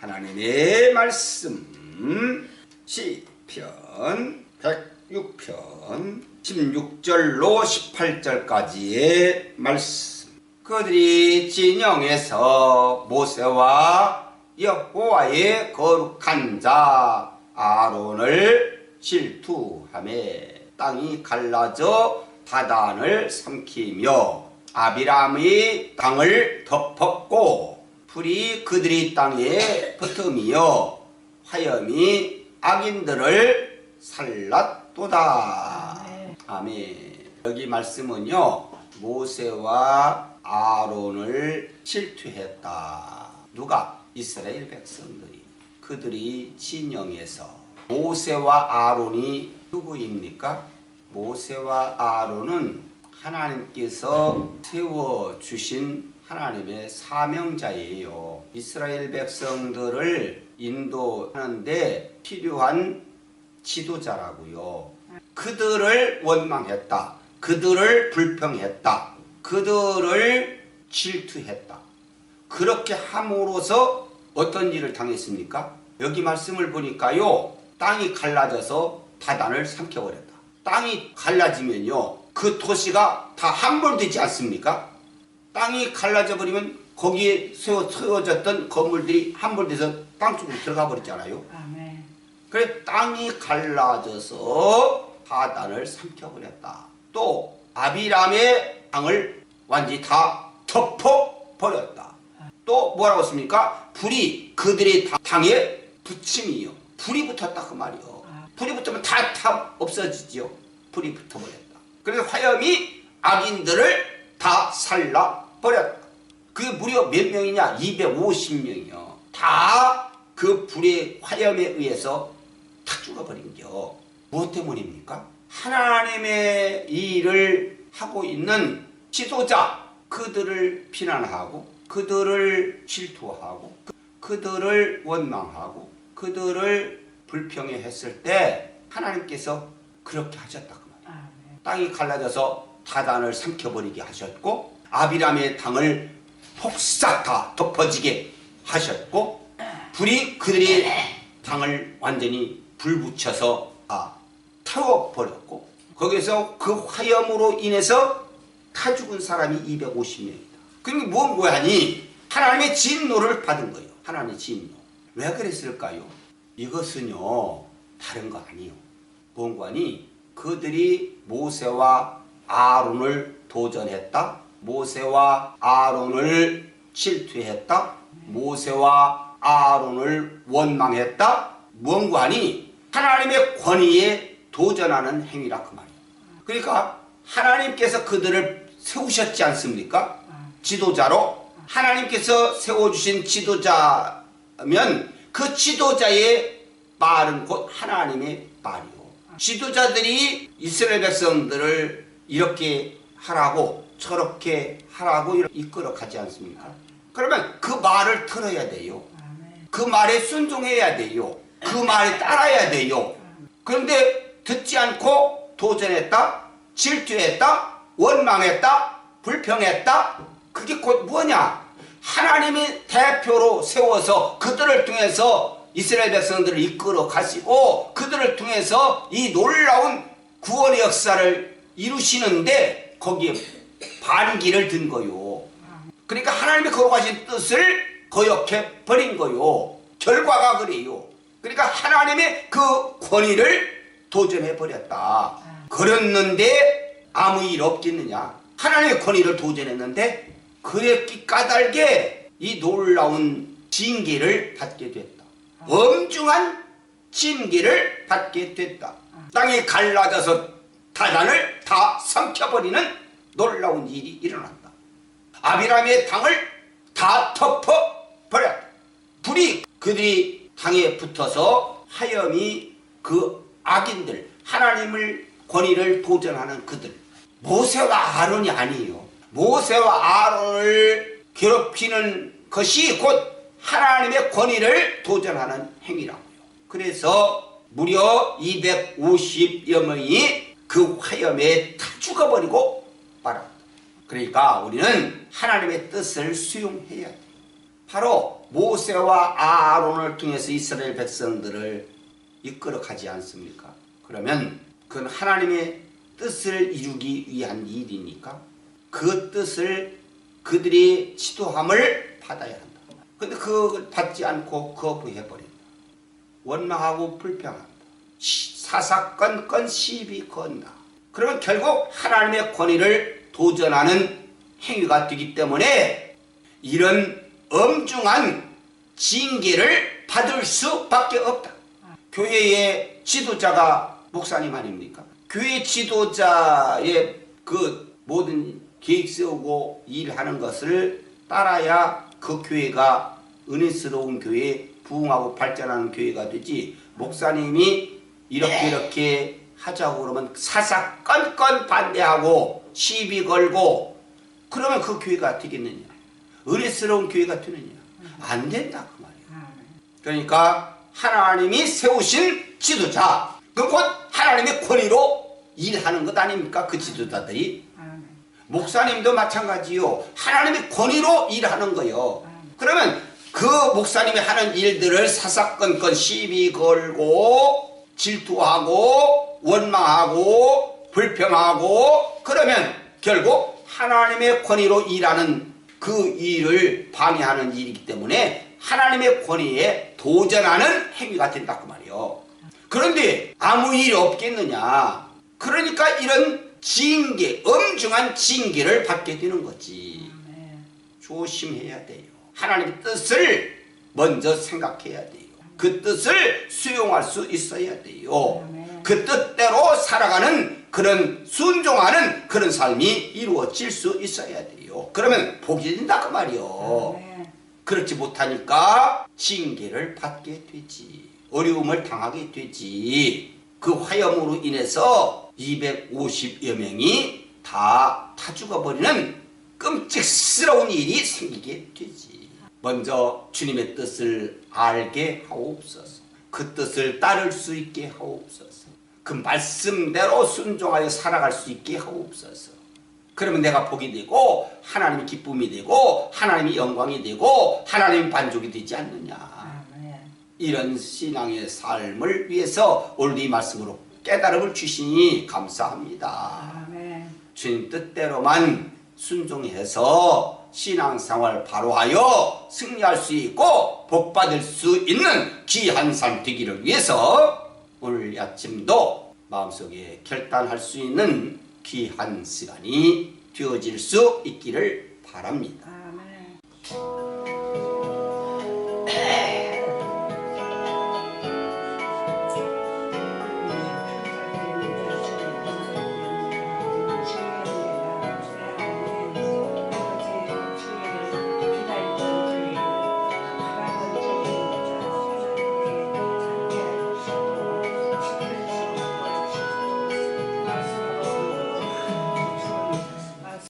하나님의 말씀 시편 106편 16절로 18절까지의 말씀. 그들이 진영에서 모세와 여호와의 거룩한 자 아론을 질투하매 땅이 갈라져 다단을 삼키며 아비람의 땅을 덮었고 불이 그들이 땅에 붙으며 화염이 악인들을 살랐도다. 아멘. 여기 말씀은요, 모세와 아론을 질투했다. 누가? 이스라엘 백성들이. 그들이 진영에서. 모세와 아론이 누구입니까? 모세와 아론은 하나님께서 세워주신 하나님의 사명자예요. 이스라엘 백성들을 인도하는데 필요한 지도자라고요. 그들을 원망했다. 그들을 불평했다. 그들을 질투했다. 그렇게 함으로써 어떤 일을 당했습니까? 여기 말씀을 보니까요, 땅이 갈라져서 다단을 삼켜버렸다. 땅이 갈라지면요, 그 도시가 다 함몰되지 않습니까? 땅이 갈라져 버리면 거기에 세워졌던 건물들이 함몰돼서 땅속으로 들어가 버렸잖아요. 아멘. 그래, 땅이 갈라져서 다단을 삼켜버렸다. 또 아비람의 땅을 완전히 다 덮어버렸다. 또 뭐라고 했습니까? 불이 그들의 땅에 붙임이요. 불이 붙었다 그 말이요. 불이 붙으면 다 없어지지요. 불이 붙어버렸다. 그래서 화염이 악인들을 다 살라버렸다. 그게 무려 몇 명이냐? 250명이요. 다 그 불의 화염에 의해서 다 죽어버린겨. 무엇 때문입니까? 하나님의 일을 하고 있는 지도자, 그들을 비난하고 그들을 질투하고 그들을 원망하고 그들을 불평해 했을 때 하나님께서 그렇게 하셨다 그 말이에요. 땅이 갈라져서 다단을 삼켜버리게 하셨고 아비람의 땅을 폭삭 다 덮어지게 하셨고 불이 그들의 땅을 완전히 불붙여서 태워버렸고 거기서 그 화염으로 인해서 다 죽은 사람이 250명이다. 그러니까 뭔 거야니? 하나님의 진노를 받은 거예요. 하나님의 진노. 왜 그랬을까요? 이것은요, 다른 거 아니에요. 뭔 거니? 그들이 모세와 아론을 도전했다. 모세와 아론을 질투했다. 모세와 아론을 원망했다. 뭔 거니? 하나님의 권위에 도전하는 행위라 그 말이에요. 그러니까 하나님께서 그들을 세우셨지 않습니까? 지도자로. 하나님께서 세워주신 지도자면 그 지도자의 말은 곧 하나님의 말이요. 지도자들이 이스라엘 백성들을 이렇게 하라고 저렇게 하라고 이끌어 가지 않습니까? 그러면 그 말을 들어야 돼요. 그 말에 순종해야 돼요. 그 말에 따라야 돼요. 그런데 듣지 않고 도전했다, 질투했다, 원망했다, 불평했다. 그게 곧 뭐냐? 하나님의 대표로 세워서 그들을 통해서 이스라엘 백성들을 이끌어 가시고 그들을 통해서 이 놀라운 구원의 역사를 이루시는데 거기에 반기를 든 거요. 그러니까 하나님의 거룩하신 뜻을 거역해 버린 거요. 결과가 그래요. 그러니까 하나님의 그 권위를 도전해 버렸다. 그랬는데 아무 일 없겠느냐? 하나님의 권위를 도전했는데 그랬기 까닭에 이 놀라운 징계를 받게 됐다. 엄중한 징계를 받게 됐다. 땅이 갈라져서 다단을 다 삼켜버리는 놀라운 일이 일어났다. 아비람의 땅을 다 덮어버렸다. 불이 그들이 땅에 붙어서 화염이 그 악인들, 하나님을 권위를 도전하는 그들, 모세와 아론이 아니에요. 모세와 아론을 괴롭히는 것이 곧 하나님의 권위를 도전하는 행위라고요. 그래서 무려 250여 명이 그 화염에 다 죽어버리고 말았다. 그러니까 우리는 하나님의 뜻을 수용해야 돼. 바로 모세와 아론을 통해서 이스라엘 백성들을 이끌어 가지 않습니까? 그러면 그건 하나님의 뜻을 이루기 위한 일이니까 그 뜻을 그들이 지도함을 받아야 한다. 근데 그걸 받지 않고 거부해버린다. 원망하고 불평한다. 사사건건 시비 건다. 그러면 결국 하나님의 권위를 도전하는 행위가 되기 때문에 이런 엄중한 징계를 받을 수밖에 없다. 교회의 지도자가 목사님 아닙니까? 교회 지도자의 그 모든 계획 세우고 일하는 것을 따라야 그 교회가 은혜스러운 교회, 부흥하고 발전하는 교회가 되지, 목사님이 이렇게 하자고 그러면 사사건건 반대하고 시비 걸고 그러면 그 교회가 되겠느냐? 은혜스러운 교회가 되느냐? 안 된다 그 말이야. 그러니까 하나님이 세우신 지도자, 그 곧 하나님의 권위로 일하는 것 아닙니까? 그 지도자들이. 목사님도 마찬가지요. 하나님의 권위로 일하는 거요. 그러면 그 목사님이 하는 일들을 사사건건 시비 걸고 질투하고 원망하고 불평하고 그러면 결국 하나님의 권위로 일하는 그 일을 방해하는 일이기 때문에 하나님의 권위에 도전하는 행위가 된다 그 말이요. 그런데 아무 일이 없겠느냐. 그러니까 이런 징계, 엄중한 징계를 받게 되는 거지. 조심해야 돼요. 하나님의 뜻을 먼저 생각해야 돼요. 그 뜻을 수용할 수 있어야 돼요. 그 뜻대로 살아가는 그런 순종하는 그런 삶이 이루어질 수 있어야 돼요. 그러면 복이 된다 그 말이요. 그렇지 못하니까 징계를 받게 되지. 어려움을 당하게 되지. 그 화염으로 인해서 250여 명이 다 죽어버리는 끔찍스러운 일이 생기게 되지. 먼저 주님의 뜻을 알게 하옵소서. 그 뜻을 따를 수 있게 하옵소서. 그 말씀대로 순종하여 살아갈 수 있게 하옵소서. 그러면 내가 복이 되고 하나님이 기쁨이 되고 하나님이 영광이 되고 하나님이 만족이 되지 않느냐. 이런 신앙의 삶을 위해서 오늘 이 말씀으로 깨달음을 주시니 감사합니다. 주님 뜻대로만 순종해서 신앙생활 바로하여 승리할 수 있고 복받을 수 있는 귀한 삶 되기를 위해서 오늘 아침도 마음속에 결단할 수 있는 귀한 시간이 되어질 수 있기를 바랍니다. 아멘.